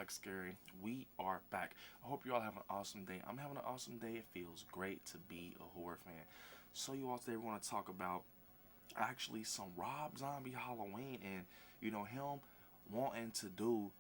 ILIKESCARY. We are back. I hope you all have an awesome day. I'm having an awesome day. It feels great to be a horror fan. So you all today we're going to talk about actually some Rob Zombie Halloween and him wanting to do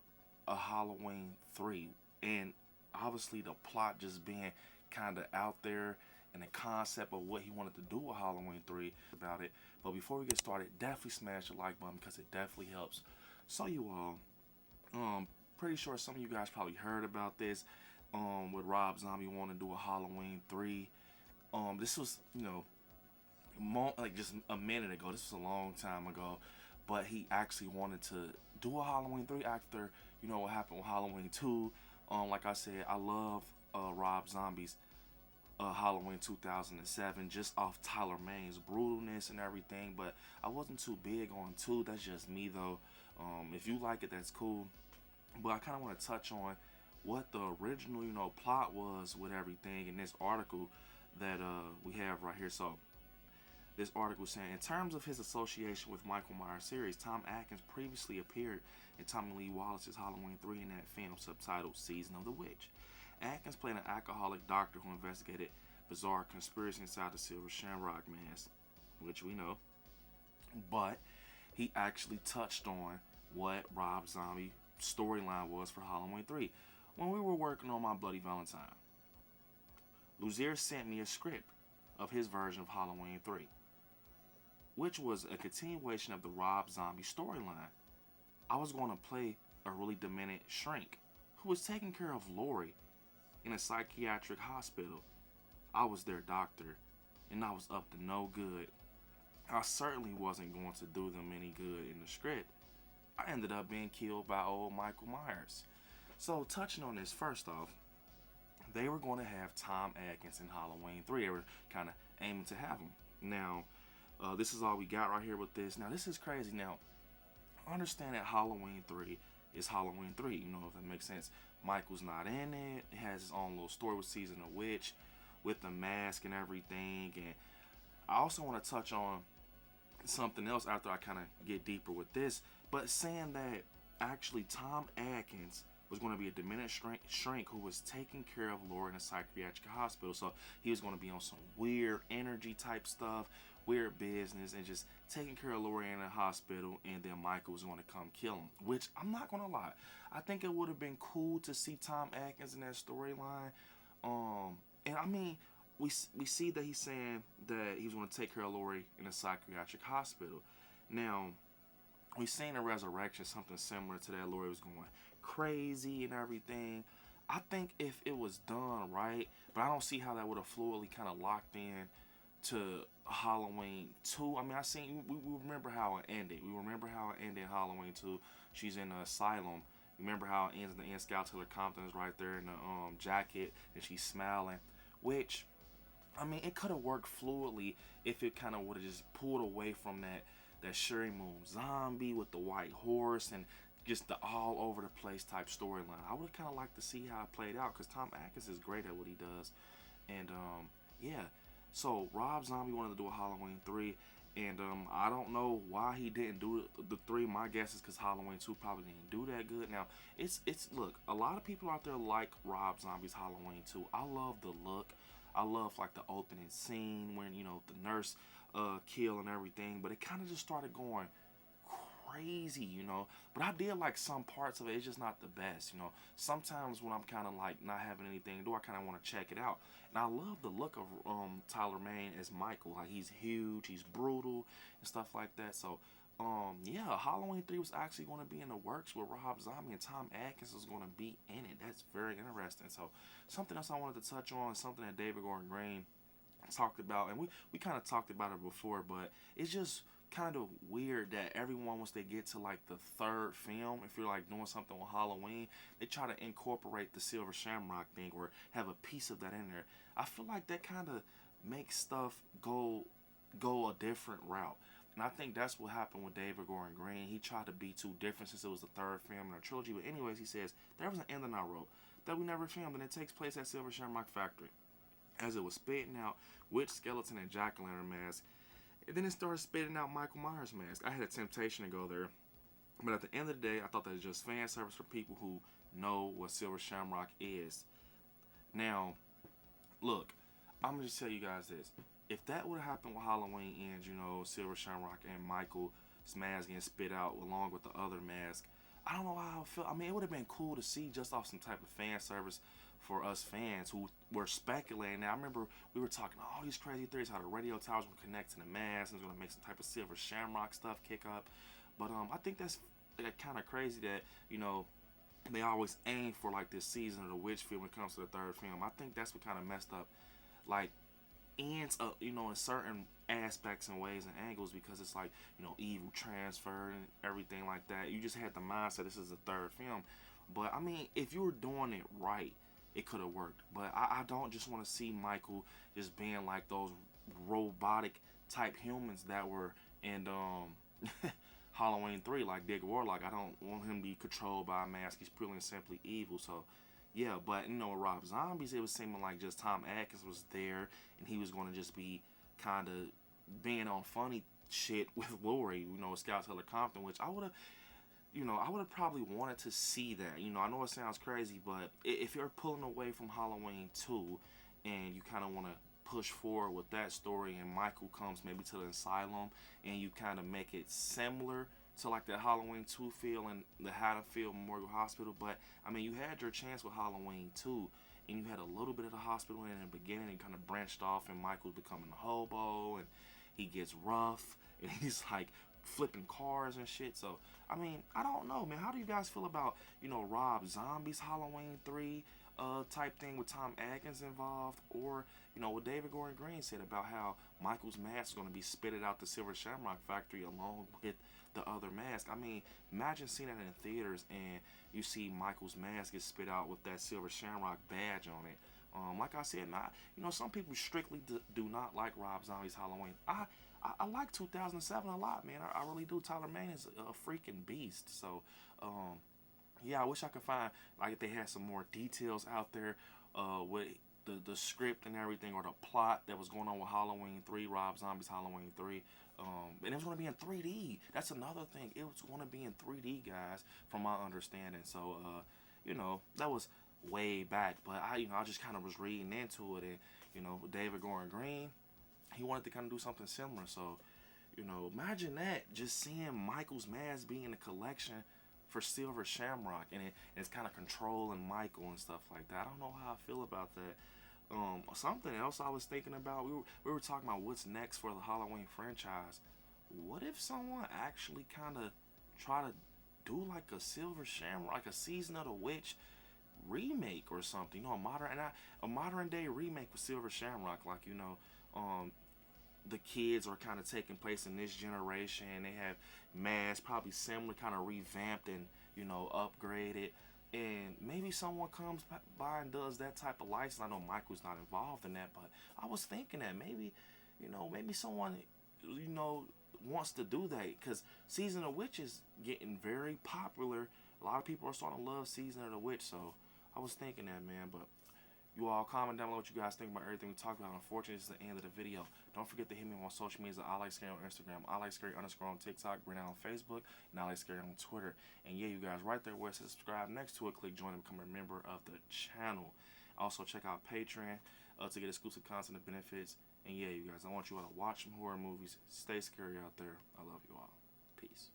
a Halloween 3 and obviously the plot just being kind of out there and the concept of what he wanted to do with Halloween 3 about it. But before we get started, definitely smash the like button because it definitely helps. So you all, pretty sure some of you guys probably heard about this, with Rob Zombie wanting to do a Halloween 3. This was, like just a minute ago. This was a long time ago, but he actually wanted to do a Halloween 3 after, what happened with Halloween 2. Like I said, I love Rob Zombie's Halloween 2007 just off Tyler Mane's brutalness and everything, but I wasn't too big on 2. That's just me though. If you like it, that's cool, but I kind of want to touch on what the original plot was with everything in this article that we have right here. So this article is saying, in terms of his association with Michael Myers series, Tom Atkins previously appeared in Tommy Lee Wallace's Halloween 3 in that film subtitled Season of the Witch. Atkins played an alcoholic doctor who investigated bizarre conspiracy inside the Silver Shamrock mask, which we know. But he actually touched on what Rob Zombie storyline was for Halloween 3. When we were working on My Bloody Valentine, Luzier sent me a script of his version of Halloween 3, which was a continuation of the Rob Zombie storyline. I was going to play a really demented shrink who was taking care of Lori in a psychiatric hospital. I was their doctor, and I was up to no good. I certainly wasn't going to do them any good in the script. I ended up being killed by old Michael Myers. So touching on this, first off, they were going to have Tom Atkins in Halloween 3. They were kind of aiming to have him. Now, this is all we got right here with this. Now, this is crazy. Now, understand that Halloween 3 is Halloween 3, if that makes sense. Michael's not in it. It has his own little story with Season of Witch, with the mask and everything. And I also want to touch on something else after I kind of get deeper with this. But saying that actually Tom Atkins was going to be a demented shrink who was taking care of Laura in a psychiatric hospital. So he was going to be on some weird energy type stuff, weird business, and just taking care of Laura in a hospital, and then Michael was going to come kill him. Which, I'm not going to lie, I think it would have been cool to see Tom Atkins in that storyline. And I mean, we see that he's saying that he was going to take care of Lori in a psychiatric hospital. Now, we've seen in Resurrection something similar to that. Lori was going crazy and everything. I think if it was done right, but I don't see how that would have fluidly kind of locked in to Halloween 2. I mean, we remember how it ended. We remember how it ended in Halloween 2. She's in the asylum. Remember how it ends in the end. Scout Taylor Compton's right there in the jacket, and she's smiling. Which, I mean, it could have worked fluidly if it kind of would have just pulled away from that Sherry Moon zombie with the white horse and just the all over the place type storyline. I would kind of like to see how it played out because Tom Atkins is great at what he does. And yeah, so Rob Zombie wanted to do a Halloween 3, and I don't know why he didn't do the 3. My guess is because Halloween 2 probably didn't do that good. Now, it's look, a lot of people out there like Rob Zombie's Halloween 2. I love the look. I love like the opening scene when the nurse kill and everything, but it kind of just started going crazy, but I did like some parts of it. It's just not the best, sometimes when I'm kind of like not having anything to do, I kind of want to check it out. And I love the look of Tyler Mane as Michael. Like, he's huge, he's brutal and stuff like that. So yeah, Halloween 3 was actually going to be in the works with Rob Zombie, and Tom Atkins was going to be in it. That's very interesting. So something else I wanted to touch on, something that David Gordon Green talked about, and we kind of talked about it before, but it's just kind of weird that everyone, once they get to like the 3rd film, if you're like doing something with Halloween, they try to incorporate the Silver Shamrock thing or have a piece of that in there. I feel like that kind of makes stuff go a different route. And I think that's what happened with David Gordon Green. He tried to be too different since it was the 3rd film in a trilogy. But anyways, he says, there was an ending I wrote that we never filmed, and it takes place at Silver Shamrock Factory. As it was spitting out witch, skeleton, and jack-o'-lantern mask, and then it started spitting out Michael Myers' mask. I had a temptation to go there, but at the end of the day, I thought that was just fan service for people who know what Silver Shamrock is. Now, look, I'm gonna just tell you guys this. If that would have happened with Halloween Ends, you know, Silver Shamrock and Michael's mask getting spit out along with the other mask, I don't know how I feel. I mean, it would have been cool to see just off some type of fan service for us fans who were speculating. Now, I remember we were talking all these crazy theories, how the radio towers would connect to the mask and it's going to make some type of Silver Shamrock stuff kick up. But I think that's kind of crazy that, you know, they always aim for like this season of the witch film when it comes to the third film. I think that's what kind of messed up, like, ends up, you know, in certain aspects and ways and angles, because it's like, you know, evil transfer and everything like that. You just had the mindset this is the third film. But I mean, if you were doing it right, it could have worked. But I don't just want to see Michael just being like those robotic type humans that were in Halloween 3, like Dick Warlock. I don't want him to be controlled by a mask. He's purely and simply evil. So yeah, but you know, with Rob Zombies, it was seeming like just Tom Atkins was there and he was going to just be kind of being on funny shit with Lori, you know, Scout Taylor Compton, which I would have, you know, I would have probably wanted to see that. You know, I know it sounds crazy, but if you're pulling away from Halloween 2 and you kind of want to push forward with that story and Michael comes maybe to the asylum and you kind of make it similar to like that Halloween 2 feel and the Haddonfield Memorial Hospital. But I mean, you had your chance with Halloween 2 and you had a little bit of the hospital in the beginning and kind of branched off and Michael's becoming a hobo and he gets rough and he's like flipping cars and shit. So I mean, I don't know, man. How do you guys feel about, you know, Rob Zombie's Halloween 3 type thing with Tom Atkins involved, or, you know, what David Gordon Green said about how Michael's mask is going to be spitted out the Silver Shamrock factory along with the other mask? I mean, imagine seeing that in theaters and you see Michael's mask get spit out with that Silver Shamrock badge on it. Like I said, you know, some people strictly do not like Rob Zombie's Halloween. I like 2007 a lot, man. I really do. Tyler Mane is a freaking beast. So, yeah, I wish I could find, like, if they had some more details out there with the script and everything, or the plot that was going on with Halloween 3, Rob Zombie's Halloween 3. And it was going to be in 3D. That's another thing. It was going to be in 3D, guys, from my understanding. So, you know, that was way back. But I just kind of was reading into it. And, you know, David Gordon Green, he wanted to kind of do something similar. So, you know, imagine that. Just seeing Michael's mask being in the collection for Silver Shamrock. And it's kind of controlling Michael and stuff like that. I don't know how I feel about that. Something else I was thinking about, we were talking about what's next for the Halloween franchise. What if someone actually kind of try to do like a Silver Shamrock, like a Season of the Witch remake or something? You know, a modern day remake with Silver Shamrock. Like, you know, the kids are kind of taking place in this generation. They have masks, probably similar, kind of revamped and, you know, upgraded. And maybe someone comes by and does that type of license. I know Michael's not involved in that, but I was thinking that maybe, you know, maybe someone, you know, wants to do that, because Season of the Witch is getting very popular. A lot of people are starting to love Season of the Witch, so I was thinking that, man. But you all comment down below what you guys think about everything we talked about. Unfortunately, this is the end of the video. Don't forget to hit me on social media. ILIKESCARY on Instagram, ILIKESCARY _ on TikTok, Green on Facebook, and ILIKESCARY on Twitter. And yeah, you guys, right there where it says subscribe, next to it, click join and become a member of the channel. Also, check out Patreon to get exclusive content and benefits. And yeah, you guys, I want you all to watch some horror movies. Stay scary out there. I love you all. Peace.